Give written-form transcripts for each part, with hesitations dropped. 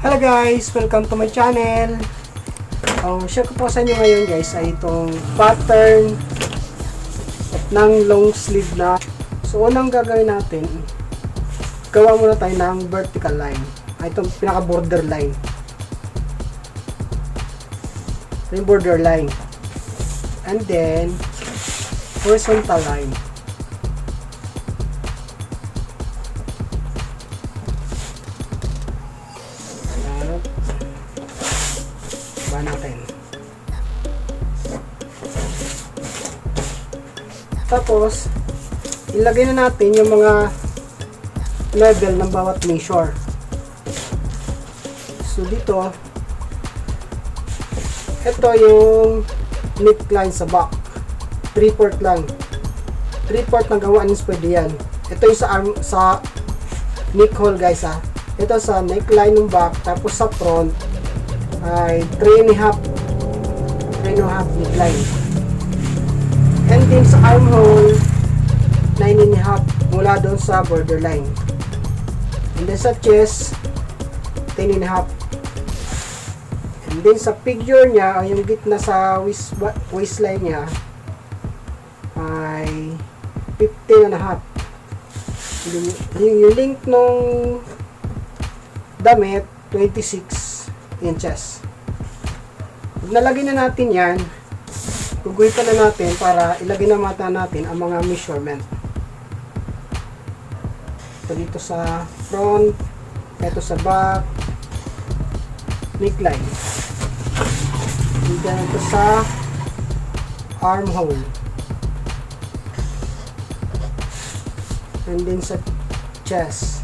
Hello guys! Welcome to my channel. Ang share ko po sa inyo ngayon guys ay itong pattern ng long sleeve na. So unang gagawin natin, gawa muna tayo ng vertical line. Itong pinaka border line. Ito yung border line. And then horizontal line. Natin. Tapos ilagay na natin yung mga level ng bawat measure. So dito, ito yung neckline sa back, 3/4 lang, 3/4 ng gawin is pwede yan. Ito yung sa arm, sa neck hole guys ha. Ito sa neckline ng back, tapos sa front ay 3.5 neckline, and then sa armhole 9.5 mula doon sa borderline, and then sa chest 10.5, and then sa figure nya yung gitna sa waistline nya ay 15.5. Yung length nung damit 26 inches. Pag nalagay na natin yan, guguhitan na natin para ilagay na mata natin ang mga measurement. Ito dito sa front, ito sa back, neckline, and then ito sa armhole, and then sa chest.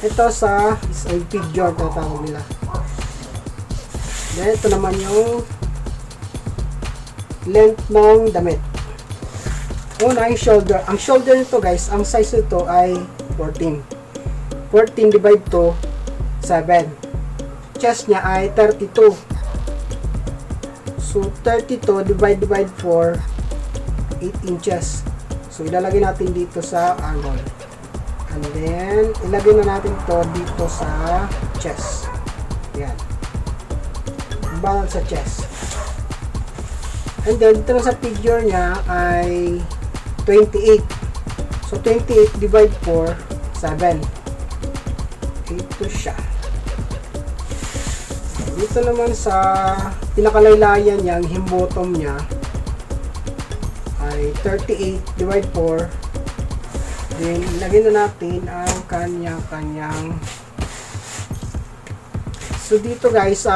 Ito sa figure na tawag nila. Then ito naman yung length ng damit. Una yung shoulder. Ang shoulder nito guys, ang size nito ay 14. 14 divide to 7. Chest niya ay 32. So 32 divide 4, 8 inches. So ilalagay natin dito sa armhole. And then, ilagay na natin to dito sa chest. Yan. Balance sa chest. And then, dito sa figure niya ay 28. So, 28 divide 4, 7. Ito siya. Dito naman sa pinakalaylayan niya, ang hem bottom niya ay 38 divide 4. Then, lagyan na natin ang kanya-kanyang. So, dito guys,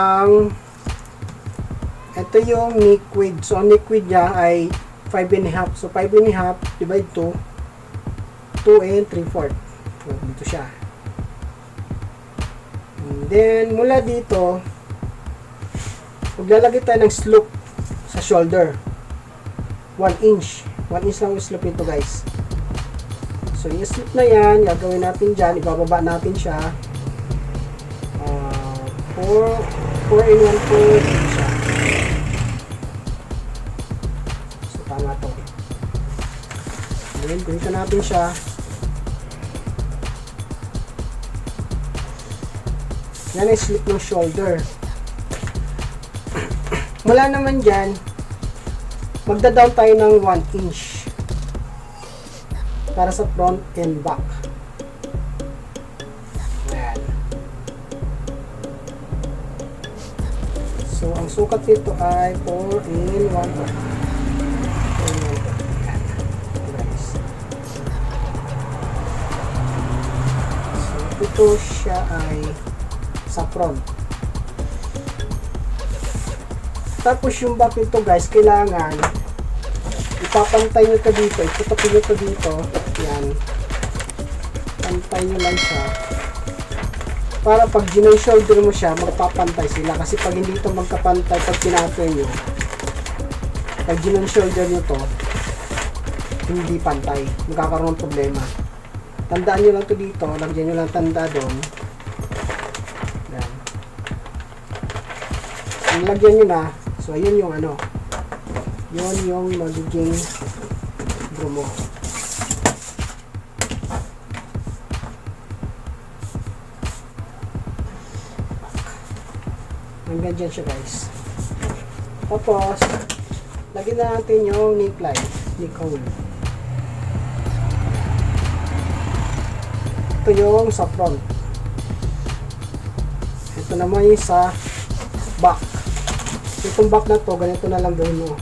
ito yung neck width. So, ang neck width niya ay 5.5. So, 5.5 divide 2, 2 and 3/4. So, dito siya. And then, mula dito, maglalagay tayo ng slope sa shoulder. 1 inch. 1 inch lang yung slope nito guys. So, yung slip na yan, gagawin natin dyan, ibababa natin siya. 4 in 1 po siya. So, tama to. Then, guhitan natin siya. Yan ay slip ng shoulder. Mula naman dyan, magda-down tayo ng 1 inch. Para sa front and back. Ayan. So, ang sukat nito ay 4 in 1. So, ito siya ay sa front. Tapos yung back nito guys, kailangan ipapantay nyo ito dito, iputok nyo ito dito. Yan. Pantay nyo lang siya. Para pag gina-shoulder mo siya, magpapantay sila. Kasi pag hindi ito magkapantay, pag pinatoy nyo, pag gina-shoulder nyo to, hindi pantay. Magkakaroon ng problema. Tandaan nyo lang ito dito. Lagyan nyo lang tanda doon. Yan. Ang lagyan nyo na, so ayun yung ano, yun yung magiging drum mo. Hanggang dyan siya guys. Tapos, lagyan na natin yung neckline, neck hole. Ito yung sa front. Ito naman yung sa back. Itong back na to, ganito na lang gawin mo.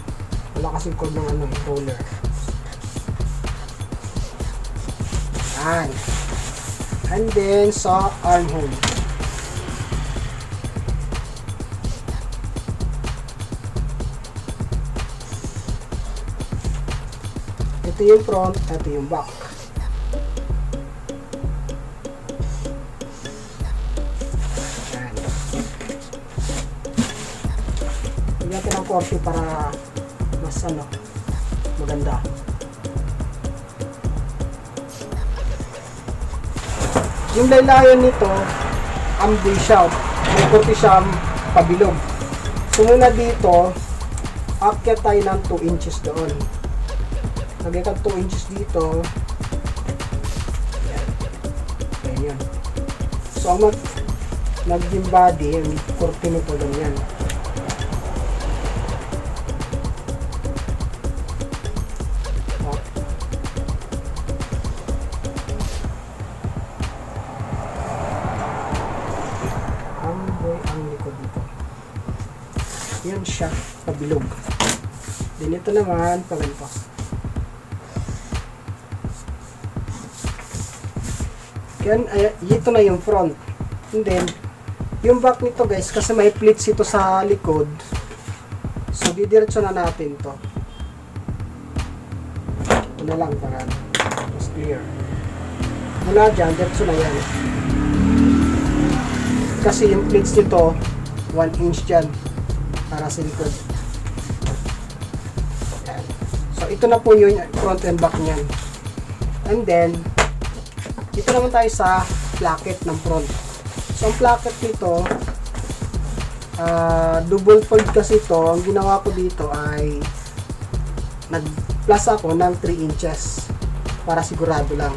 Wala kasing cord ng ano, roller. Yan. And then sa armhole. Ito yung front, ito yung back. Yan. Bigyan natin ng korte para mas ano, maganda. Yung laylayan nito, amboy siya. May korte siyang pabilog. Sumunod dito, akyat tayo ng 2 inches doon. Lagay ka 2 inches dito. Yan. Ayan yun. So, ang naging body, yung korte nito ganyan. Ang likod dito. Yan siya, pabilog. Then ito naman, paganto. Yan, ito na yung front. And then, yung back nito guys, kasi may pleats ito sa likod. So, didiretso na natin to. Ito na lang para mas clear. Mula dyan, diretso na yan. Kasi yung pleats nito, 1 inch dyan para sa likod. Yan. So, ito na po yung front and back niyan. And then, dito naman tayo sa plackit ng front. So, ang plackit nito, double fold kasi ito. Ang ginawa ko dito ay nag-plus ako ng 3 inches para sigurado lang.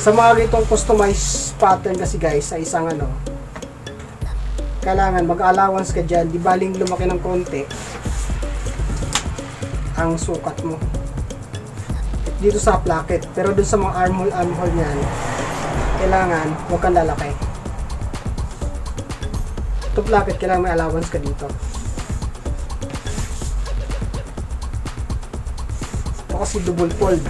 Sa mga ganitong customized pattern kasi guys, sa isang ano, kailangan mag-allowance ka dyan. Di baling lumaki ng konti ang sukat mo dito sa placket. Pero dun sa mga armhole niyan, kailangan huwag kang lalaki. Ito placket, kailangan may allowance ka dito. Ito kasi double fold.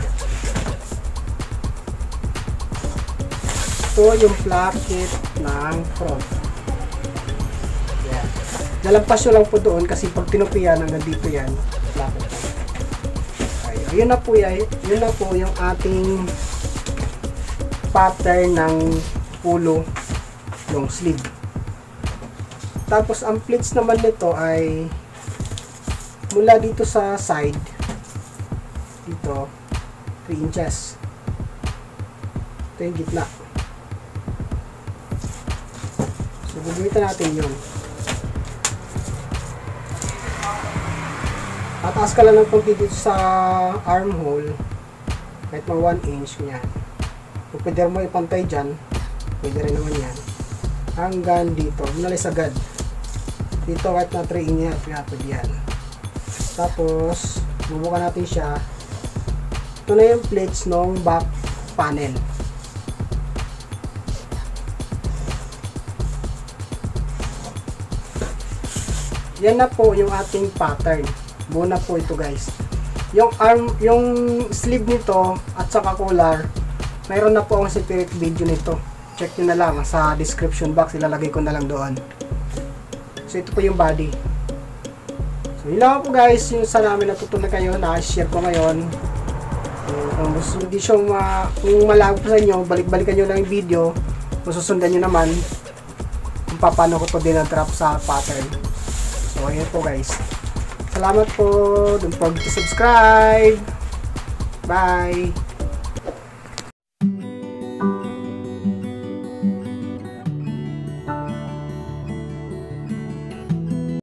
Ito yung placket ng front. Yan. Nalampas nyo lang po doon kasi pag tinupian hanggang dito yan, placket. Yun na po yung ating pattern ng polo long sleeve. Tapos ang pleats naman nito ay mula dito sa side dito 3 inches. Ito yung gitna. So gagamitan natin yun. Tataas ka lang ng konti dito sa armhole, kahit mga 1 inch yan. Kung pwede mo ipantay dyan, pwede rin naman yan. Hanggang dito, minalis agad. Dito kahit na 3 inch pwede yan. Tapos, bubuka natin siya. Ito na yung plates ng back panel. Yan na po yung ating pattern. Buo na po ito guys. Yung sleeve nito at saka collar, mayroon na po akong separate video nito. Check nyo na lang sa description box, ilalagay ko na lang doon. So ito po yung body. So yun lang po guys, yung sa namin natutunan kayo, na-share ko ngayon. Kung hindi siya kung malabo sa inyo, balik-balikan nyo lang yung video. Kung susundan nyo naman kung paano ko to dinatrap sa pattern. So ayun po guys. Salamat po. Don't forget to subscribe. Bye.